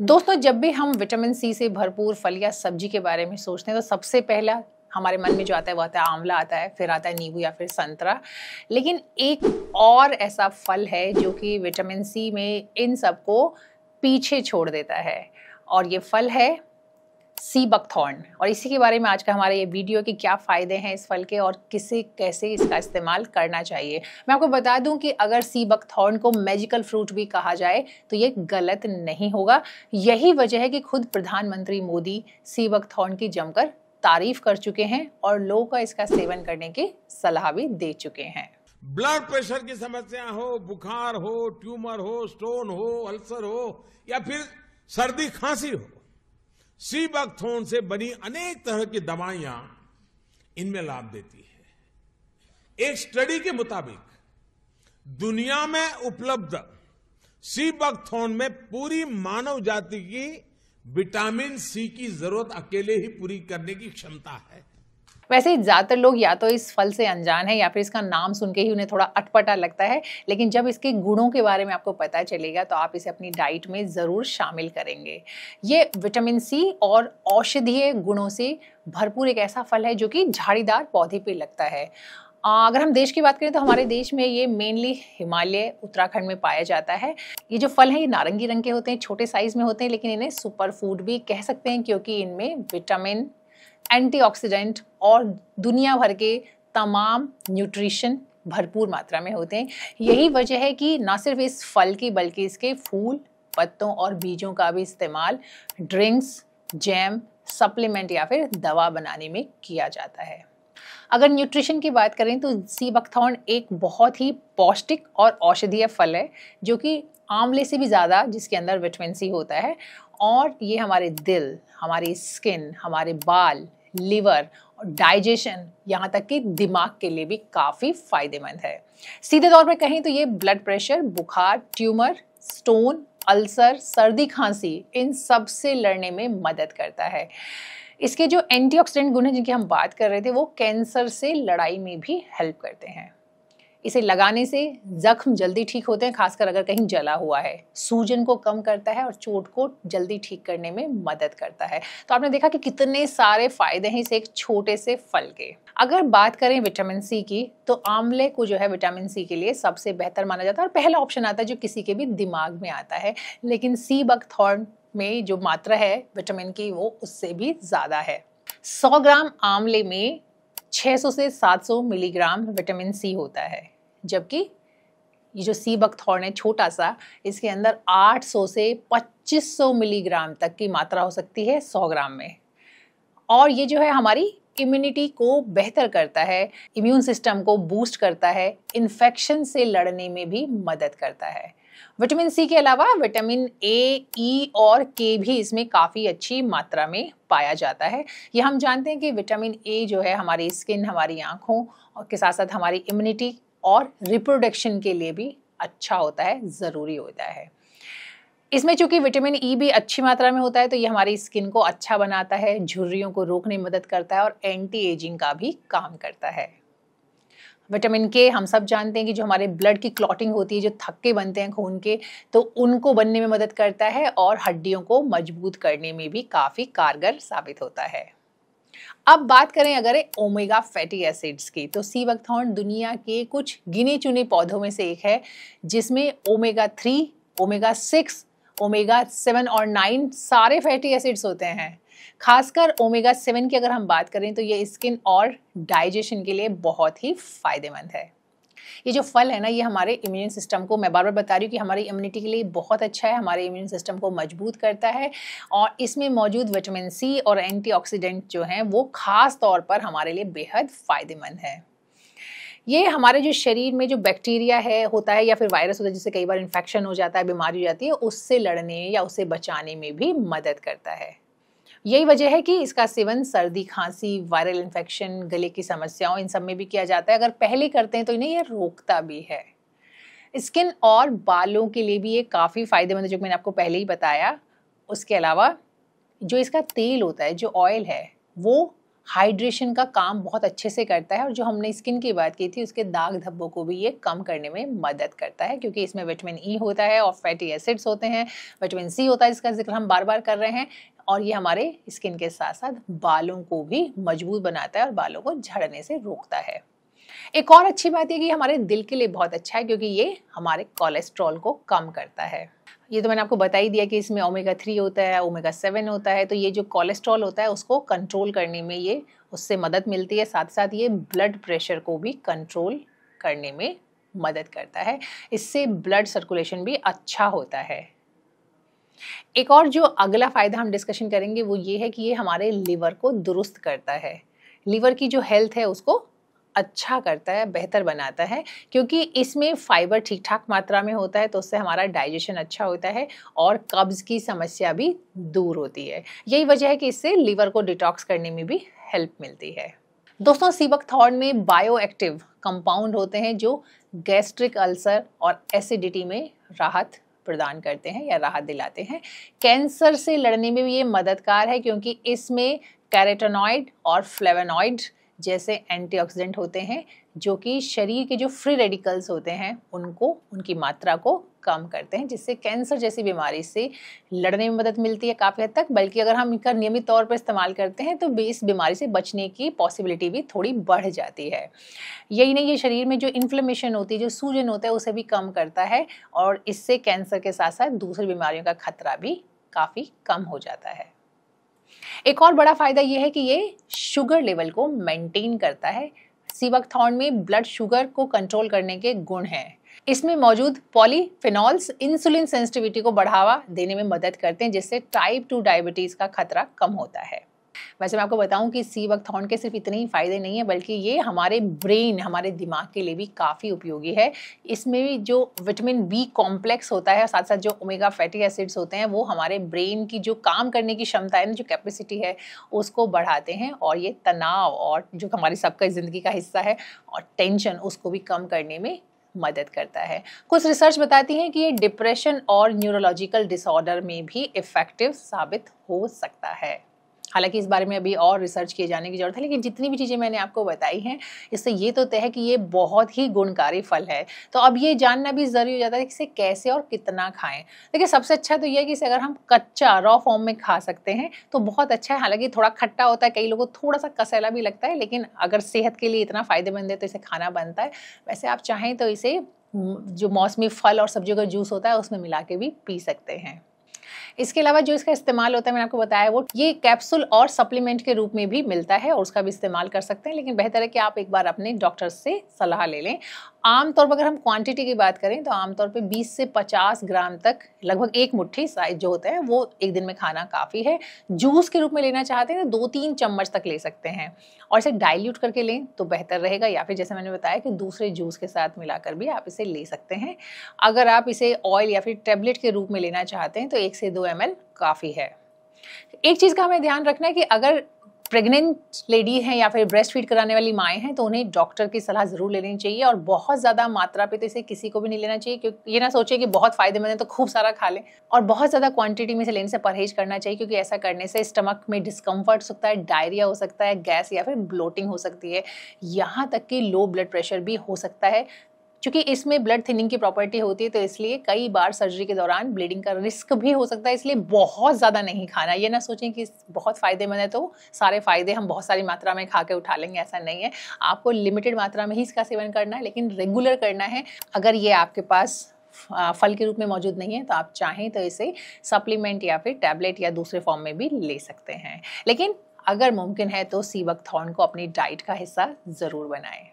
दोस्तों, जब भी हम विटामिन सी से भरपूर फल या सब्जी के बारे में सोचते हैं तो सबसे पहला हमारे मन में जो आता है वो आता है आंवला आता है, फिर आता है नींबू या फिर संतरा। लेकिन एक और ऐसा फल है जो कि विटामिन सी में इन सबको पीछे छोड़ देता है और ये फल है सी बकथॉर्न। और इसी के बारे में आज का हमारा ये वीडियो कि क्या फ़ायदे हैं इस फल के और किसे कैसे इसका इस्तेमाल करना चाहिए। मैं आपको बता दूं कि अगर सी बकथॉर्न को मैजिकल फ्रूट भी कहा जाए तो ये गलत नहीं होगा। यही वजह है कि खुद प्रधानमंत्री मोदी सी बकथॉर्न की जमकर तारीफ कर चुके हैं और लोगों का इसका सेवन करने की सलाह भी दे चुके हैं। ब्लड प्रेशर की समस्या हो, बुखार हो, ट्यूमर हो, स्टोन हो, अल्सर हो या फिर सर्दी खांसी हो, सी बकथॉर्न से बनी अनेक तरह की दवाइयां इनमें लाभ देती है। एक स्टडी के मुताबिक दुनिया में उपलब्ध सी बकथॉर्न में पूरी मानव जाति की विटामिन सी की जरूरत अकेले ही पूरी करने की क्षमता है। वैसे ज्यादातर लोग या तो इस फल से अनजान है या फिर इसका नाम सुन के ही उन्हें थोड़ा अटपटा लगता है, लेकिन जब इसके गुणों के बारे में आपको पता चलेगा तो आप इसे अपनी डाइट में जरूर शामिल करेंगे। ये विटामिन सी और औषधीय गुणों से भरपूर एक ऐसा फल है जो कि झाड़ीदार पौधे पे लगता है। अगर हम देश की बात करें तो हमारे देश में ये मेनली हिमालय उत्तराखंड में पाया जाता है। ये जो फल हैं ये नारंगी रंग के होते हैं, छोटे साइज में होते हैं, लेकिन इन्हें सुपर फूड भी कह सकते हैं क्योंकि इनमें विटामिन, एंटीऑक्सीडेंट और दुनिया भर के तमाम न्यूट्रिशन भरपूर मात्रा में होते हैं। यही वजह है कि न सिर्फ इस फल की बल्कि इसके फूल, पत्तों और बीजों का भी इस्तेमाल ड्रिंक्स, जैम, सप्लीमेंट या फिर दवा बनाने में किया जाता है। अगर न्यूट्रिशन की बात करें तो सी बकथॉर्न एक बहुत ही पौष्टिक और औषधीय फल है जो कि आंवले से भी ज़्यादा जिसके अंदर विटामिन सी होता है और ये हमारे दिल, हमारी स्किन, हमारे बाल, लिवर और डाइजेशन यहाँ तक कि दिमाग के लिए भी काफ़ी फायदेमंद है। सीधे तौर पे कहें तो ये ब्लड प्रेशर, बुखार, ट्यूमर, स्टोन, अल्सर, सर्दी, खांसी इन सब से लड़ने में मदद करता है। इसके जो एंटीऑक्सीडेंट गुण हैं जिनकी हम बात कर रहे थे वो कैंसर से लड़ाई में भी हेल्प करते हैं। इसे लगाने से जख्म जल्दी ठीक होते हैं, खासकर अगर कहीं जला हुआ है, सूजन को कम करता है और चोट को जल्दी ठीक करने में मदद करता है। तो आपने देखा कि कितने सारे फायदे हैं इस एक छोटे से फल के। अगर बात करें विटामिन सी की तो आंवले को जो है विटामिन सी के लिए सबसे बेहतर माना जाता है और पहला ऑप्शन आता है जो किसी के भी दिमाग में आता है। लेकिन सी बकथॉर्न में जो मात्रा है विटामिन की वो उससे भी ज्यादा है। 100 ग्राम आंवले में 600 से 700 मिलीग्राम विटामिन सी होता है, जबकि ये जो सी बकथॉर्न है छोटा सा, इसके अंदर 800 से 2500 मिलीग्राम तक की मात्रा हो सकती है 100 ग्राम में। और ये जो है हमारी इम्यूनिटी को बेहतर करता है, इम्यून सिस्टम को बूस्ट करता है, इन्फेक्शन से लड़ने में भी मदद करता है। विटामिन सी के अलावा विटामिन ए, ई और के भी इसमें काफ़ी अच्छी मात्रा में पाया जाता है। ये हम जानते हैं कि विटामिन ए जो है हमारी स्किन, हमारी आँखों और के साथ साथ हमारी इम्यूनिटी और रिप्रोडक्शन के लिए भी अच्छा होता है, ज़रूरी होता है। इसमें चूंकि विटामिन ई भी अच्छी मात्रा में होता है तो ये हमारी स्किन को अच्छा बनाता है, झुर्रियों को रोकने में मदद करता है और एंटी एजिंग का भी काम करता है। विटामिन के हम सब जानते हैं कि जो हमारे ब्लड की क्लॉटिंग होती है, जो थक्के बनते हैं खून के, तो उनको बनने में मदद करता है और हड्डियों को मजबूत करने में भी काफ़ी कारगर साबित होता है। अब बात करें अगर ओमेगा फैटी एसिड्स की तो सी बकथॉर्न दुनिया के कुछ गिने चुने पौधों में से एक है जिसमें ओमेगा 3, ओमेगा 6, ओमेगा 7 और 9 सारे फैटी एसिड्स होते हैं। खासकर ओमेगा 7 की अगर हम बात करें तो ये स्किन और डाइजेशन के लिए बहुत ही फायदेमंद है। ये जो फल है ना ये हमारे इम्यून सिस्टम को, मैं बार बार बता रही हूँ कि हमारी इम्यूनिटी के लिए बहुत अच्छा है, हमारे इम्यून सिस्टम को मजबूत करता है और इसमें मौजूद विटामिन सी और एंटीऑक्सीडेंट जो हैं वो खास तौर पर हमारे लिए बेहद फायदेमंद है। ये हमारे जो शरीर में जो बैक्टीरिया है होता है या फिर वायरस होता है जिससे कई बार इन्फेक्शन हो जाता है, बीमारी हो जाती है, उससे लड़ने या उससे बचाने में भी मदद करता है। यही वजह है कि इसका सेवन सर्दी, खांसी, वायरल इन्फेक्शन, गले की समस्याओं इन सब में भी किया जाता है। अगर पहले करते हैं तो इन्हें ये रोकता भी है। स्किन और बालों के लिए भी ये काफ़ी फायदेमंद है जो मैंने आपको पहले ही बताया। उसके अलावा जो इसका तेल होता है, जो ऑयल है, वो हाइड्रेशन का काम बहुत अच्छे से करता है और जो हमने स्किन की बात की थी उसके दाग धब्बों को भी ये कम करने में मदद करता है, क्योंकि इसमें विटामिन ई होता है और फैटी एसिड्स होते हैं, विटामिन सी होता है जिसका जिक्र हम बार बार कर रहे हैं, और ये हमारे स्किन के साथ साथ बालों को भी मजबूत बनाता है और बालों को झड़ने से रोकता है। एक और अच्छी बात है कि हमारे दिल के लिए बहुत अच्छा है, क्योंकि ये हमारे कोलेस्ट्रॉल को कम करता है। ये तो मैंने आपको बता ही दिया कि इसमें ओमेगा 3 होता है, ओमेगा 7 होता है, तो ये जो कोलेस्ट्रॉल होता है उसको कंट्रोल करने में ये उससे मदद मिलती है। साथ साथ ये ब्लड प्रेशर को भी कंट्रोल करने में मदद करता है, इससे ब्लड सर्कुलेशन भी अच्छा होता है। एक और जो अगला फायदा हम डिस्कशन करेंगे वो ये है कि ये हमारे लिवर को दुरुस्त करता है, लिवर की जो हेल्थ है उसको अच्छा करता है, बेहतर बनाता है, क्योंकि इसमें फाइबर ठीक ठाक मात्रा में होता है, तो उससे हमारा डाइजेशन अच्छा होता है और कब्ज की समस्या भी दूर होती है। यही वजह है कि इससे लिवर को डिटॉक्स करने में भी हेल्प मिलती है। दोस्तों, सी बकथॉर्न में बायो एक्टिव कंपाउंड होते हैं जो गैस्ट्रिक अल्सर और एसिडिटी में राहत प्रदान करते हैं या राहत दिलाते हैं। कैंसर से लड़ने में भी ये मददगार है, क्योंकि इसमें कैरोटीनॉइड और फ्लेवोनॉइड जैसे एंटीऑक्सीडेंट होते हैं जो कि शरीर के जो फ्री रेडिकल्स होते हैं उनको, उनकी मात्रा को कम करते हैं, जिससे कैंसर जैसी बीमारी से लड़ने में मदद मिलती है काफ़ी हद तक। बल्कि अगर हम इनका नियमित तौर पर इस्तेमाल करते हैं तो इस बीमारी से बचने की पॉसिबिलिटी भी थोड़ी बढ़ जाती है। यही नहीं, ये शरीर में जो इन्फ्लेमेशन होती है, जो सूजन होता है, उसे भी कम करता है और इससे कैंसर के साथ साथ दूसरी बीमारियों का खतरा भी काफ़ी कम हो जाता है। एक और बड़ा फायदा यह है कि ये शुगर लेवल को मेंटेन करता है। सी बकथॉर्न में ब्लड शुगर को कंट्रोल करने के गुण हैं। इसमें मौजूद पॉलीफेनॉल्स इंसुलिन सेंसिटिविटी को बढ़ावा देने में मदद करते हैं, जिससे टाइप 2 डायबिटीज का खतरा कम होता है। वैसे मैं आपको बताऊं कि सी बकथॉर्न के सिर्फ इतने ही फायदे नहीं है, बल्कि ये हमारे ब्रेन, हमारे दिमाग के लिए भी काफ़ी उपयोगी है। इसमें भी जो विटामिन बी कॉम्प्लेक्स होता है, साथ साथ जो ओमेगा फैटी एसिड्स होते हैं, वो हमारे ब्रेन की जो काम करने की क्षमता है ना, जो कैपेसिटी है, उसको बढ़ाते हैं और ये तनाव और जो हमारी सबका ज़िंदगी का हिस्सा है और टेंशन, उसको भी कम करने में मदद करता है। कुछ रिसर्च बताती है कि ये डिप्रेशन और न्यूरोलॉजिकल डिसऑर्डर में भी इफेक्टिव साबित हो सकता है। हालांकि इस बारे में अभी और रिसर्च किए जाने की जरूरत है, लेकिन जितनी भी चीज़ें मैंने आपको बताई हैं इससे ये तो तय है कि ये बहुत ही गुणकारी फल है। तो अब ये जानना भी ज़रूरी हो जाता है कि इसे कैसे और कितना खाएं। देखिए, सबसे अच्छा तो ये है कि इसे अगर हम कच्चा रॉ फॉर्म में खा सकते हैं तो बहुत अच्छा है। हालांकि थोड़ा खट्टा होता है, कई लोगों को थोड़ा सा कसैला भी लगता है, लेकिन अगर सेहत के लिए इतना फ़ायदेमंद है तो इसे खाना बनता है। वैसे आप चाहें तो इसे जो मौसमी फल और सब्जियों का जूस होता है उसमें मिला के भी पी सकते हैं। इसके अलावा जो इसका इस्तेमाल होता है, मैंने आपको बताया, वो ये कैप्सूल और सप्लीमेंट के रूप में भी मिलता है और उसका भी इस्तेमाल कर सकते हैं, लेकिन बेहतर है कि आप एक बार अपने डॉक्टर से सलाह ले लें। आमतौर पर अगर हम क्वांटिटी की बात करें तो आमतौर पे 20 से 50 ग्राम तक, लगभग एक मुट्ठी साइज जो होता है, वो एक दिन में खाना काफ़ी है। जूस के रूप में लेना चाहते हैं तो 2-3 चम्मच तक ले सकते हैं और इसे डाइल्यूट करके लें तो बेहतर रहेगा, या फिर जैसे मैंने बताया कि दूसरे जूस के साथ मिलाकर भी आप इसे ले सकते हैं। अगर आप इसे ऑयल या फिर टेबलेट के रूप में लेना चाहते हैं तो 1 से 2 ml काफ़ी है। एक चीज़ का हमें ध्यान रखना है कि अगर प्रेग्नेंट लेडी हैं या फिर ब्रेस्ट फीड कराने वाली माएँ हैं तो उन्हें डॉक्टर की सलाह ज़रूर लेनी चाहिए और बहुत ज़्यादा मात्रा पे तो इसे किसी को भी नहीं लेना चाहिए, क्योंकि ये ना सोचे कि बहुत फ़ायदेमंद है तो खूब सारा खा लें, और बहुत ज़्यादा क्वांटिटी में इसे लेने से परहेज करना चाहिए, क्योंकि ऐसा करने से स्टमक में डिस्कम्फर्ट हो सकता है, डायरिया हो सकता है, गैस या फिर ब्लोटिंग हो सकती है, यहाँ तक कि लो ब्लड प्रेशर भी हो सकता है। क्योंकि इसमें ब्लड थिनिंग की प्रॉपर्टी होती है तो इसलिए कई बार सर्जरी के दौरान ब्लीडिंग का रिस्क भी हो सकता है, इसलिए बहुत ज़्यादा नहीं खाना। ये ना सोचें कि बहुत फ़ायदेमंद है तो सारे फ़ायदे हम बहुत सारी मात्रा में खा के उठा लेंगे, ऐसा नहीं है। आपको लिमिटेड मात्रा में ही इसका सेवन करना है, लेकिन रेगुलर करना है। अगर ये आपके पास फल के रूप में मौजूद नहीं है तो आप चाहें तो इसे सप्लीमेंट या फिर टैबलेट या दूसरे फॉर्म में भी ले सकते हैं, लेकिन अगर मुमकिन है तो सी बकथॉर्न को अपनी डाइट का हिस्सा ज़रूर बनाएं।